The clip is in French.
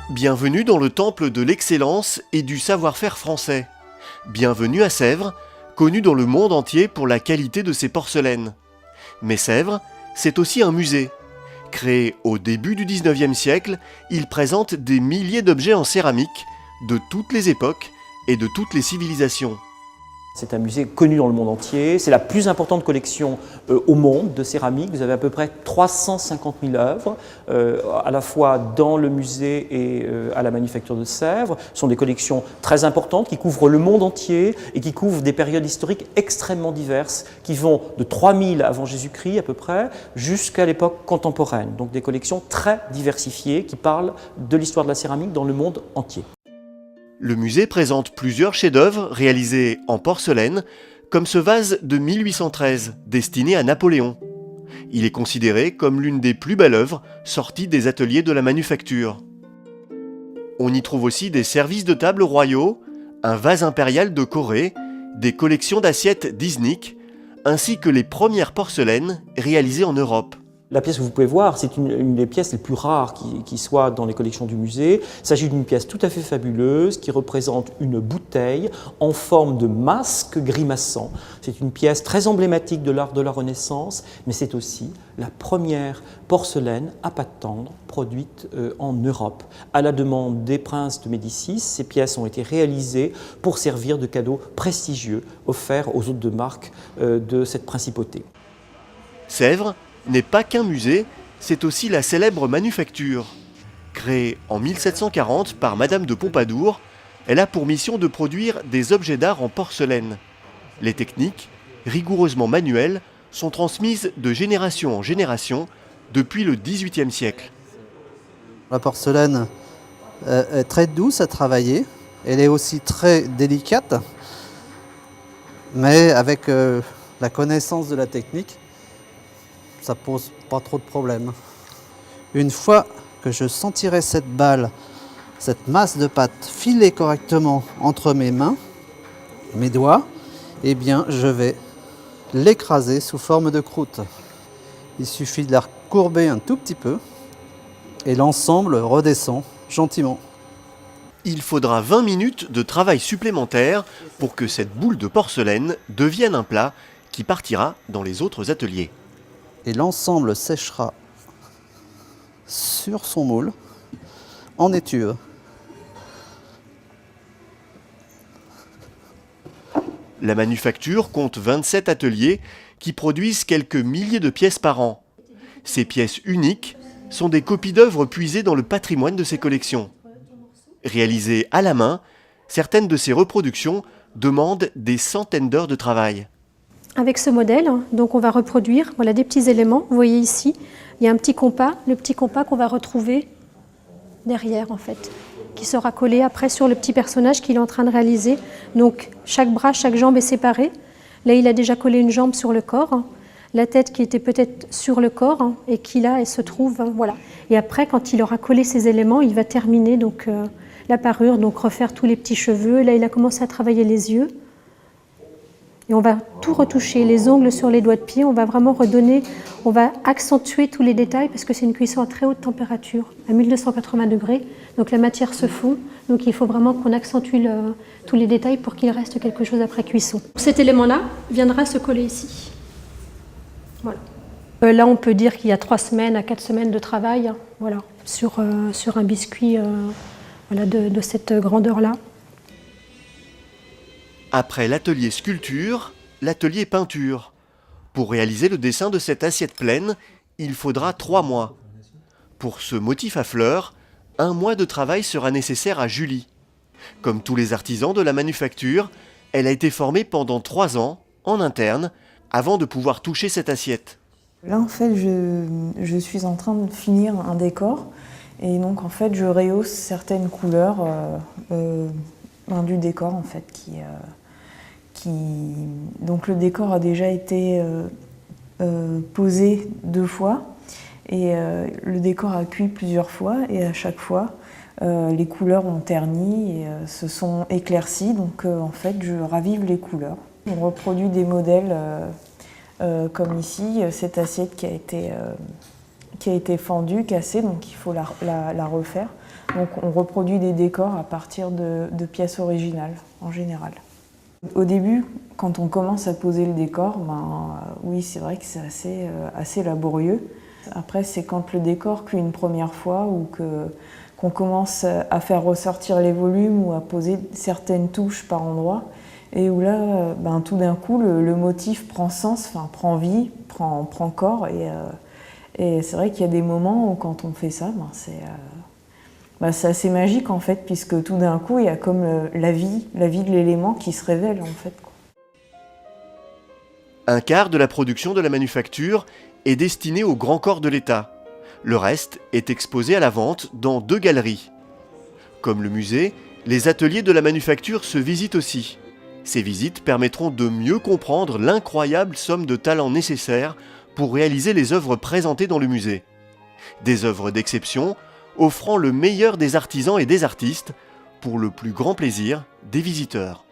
Bienvenue dans le temple de l'excellence et du savoir-faire français. Bienvenue à Sèvres, connu dans le monde entier pour la qualité de ses porcelaines. Mais Sèvres, c'est aussi un musée. Créé au début du 19e siècle, il présente des milliers d'objets en céramique, de toutes les époques et de toutes les civilisations. C'est un musée connu dans le monde entier, c'est la plus importante collection au monde de céramique. Vous avez à peu près 350 000 œuvres, à la fois dans le musée et à la manufacture de Sèvres. Ce sont des collections très importantes qui couvrent le monde entier et qui couvrent des périodes historiques extrêmement diverses, qui vont de 3000 avant Jésus-Christ à peu près jusqu'à l'époque contemporaine. Donc des collections très diversifiées qui parlent de l'histoire de la céramique dans le monde entier. Le musée présente plusieurs chefs-d'œuvre réalisés en porcelaine, comme ce vase de 1813, destiné à Napoléon. Il est considéré comme l'une des plus belles œuvres sorties des ateliers de la manufacture. On y trouve aussi des services de table royaux, un vase impérial de Corée, des collections d'assiettes d'Iznik, ainsi que les premières porcelaines réalisées en Europe. La pièce que vous pouvez voir, c'est une des pièces les plus rares qui soit dans les collections du musée. Il s'agit d'une pièce tout à fait fabuleuse qui représente une bouteille en forme de masque grimaçant. C'est une pièce très emblématique de l'art de la Renaissance, mais c'est aussi la première porcelaine à pâte tendre produite en Europe. À la demande des princes de Médicis, ces pièces ont été réalisées pour servir de cadeaux prestigieux offerts aux hôtes de marque de cette principauté. Sèvres n'est pas qu'un musée, c'est aussi la célèbre manufacture. Créée en 1740 par Madame de Pompadour, elle a pour mission de produire des objets d'art en porcelaine. Les techniques, rigoureusement manuelles, sont transmises de génération en génération depuis le XVIIIe siècle. La porcelaine est très douce à travailler, elle est aussi très délicate, mais avec la connaissance de la technique, ça pose pas trop de problèmes. Une fois que je sentirai cette balle, cette masse de pâte filer correctement entre mes mains, mes doigts, eh bien je vais l'écraser sous forme de croûte. Il suffit de la courber un tout petit peu et l'ensemble redescend gentiment. Il faudra 20 minutes de travail supplémentaire pour que cette boule de porcelaine devienne un plat qui partira dans les autres ateliers. Et l'ensemble séchera sur son moule en étuve. La manufacture compte 27 ateliers qui produisent quelques milliers de pièces par an. Ces pièces uniques sont des copies d'œuvres puisées dans le patrimoine de ces collections. Réalisées à la main, certaines de ces reproductions demandent des centaines d'heures de travail. Avec ce modèle, donc on va reproduire des petits éléments. Vous voyez ici, il y a un petit compas, le petit compas qu'on va retrouver derrière en fait, qui sera collé après sur le petit personnage qu'il est en train de réaliser. Donc chaque bras, chaque jambe est séparée. Là, il a déjà collé une jambe sur le corps, la tête qui était peut-être sur le corps et qui là, elle se trouve, voilà. Et après, quand il aura collé ces éléments, il va terminer donc la parure, donc refaire tous les petits cheveux. Là, il a commencé à travailler les yeux. Et on va tout retoucher, les ongles sur les doigts de pied, on va vraiment redonner, on va accentuer tous les détails parce que c'est une cuisson à très haute température, à 1280 degrés, donc la matière se fond, donc il faut vraiment qu'on accentue tous les détails pour qu'il reste quelque chose après cuisson. Cet élément-là viendra se coller ici. Voilà. Là, on peut dire qu'il y a 3 semaines à 4 semaines de travail voilà, sur un biscuit voilà, de cette grandeur-là. Après l'atelier sculpture, l'atelier peinture. Pour réaliser le dessin de cette assiette pleine, il faudra 3 mois. Pour ce motif à fleurs, 1 mois de travail sera nécessaire à Julie. Comme tous les artisans de la manufacture, elle a été formée pendant 3 ans, en interne, avant de pouvoir toucher cette assiette. Là, en fait, je suis en train de finir un décor. Et donc, en fait, je rehausse certaines couleurs du décor, en fait, Donc le décor a déjà été posé 2 fois et le décor a cuit plusieurs fois et à chaque fois les couleurs ont terni et se sont éclaircies, donc en fait je ravive les couleurs. On reproduit des modèles comme ici, cette assiette qui a été qui a été fendue, cassée, donc il faut la refaire. Donc on reproduit des décors à partir de pièces originales, en général. Au début, quand on commence à poser le décor, oui, c'est vrai que c'est assez laborieux. Après, c'est quand le décor cuit une première fois ou qu'on commence à faire ressortir les volumes ou à poser certaines touches par endroit, et où là, tout d'un coup, le motif prend sens, prend vie, prend corps. Et c'est vrai qu'il y a des moments où quand on fait ça, c'est assez magique en fait, puisque tout d'un coup, il y a comme la vie de l'élément qui se révèle en fait. Un quart de la production de la manufacture est destiné au grand corps de l'État. Le reste est exposé à la vente dans 2 galeries. Comme le musée, les ateliers de la manufacture se visitent aussi. Ces visites permettront de mieux comprendre l'incroyable somme de talent nécessaire pour réaliser les œuvres présentées dans le musée. Des œuvres d'exception, offrant le meilleur des artisans et des artistes, pour le plus grand plaisir des visiteurs.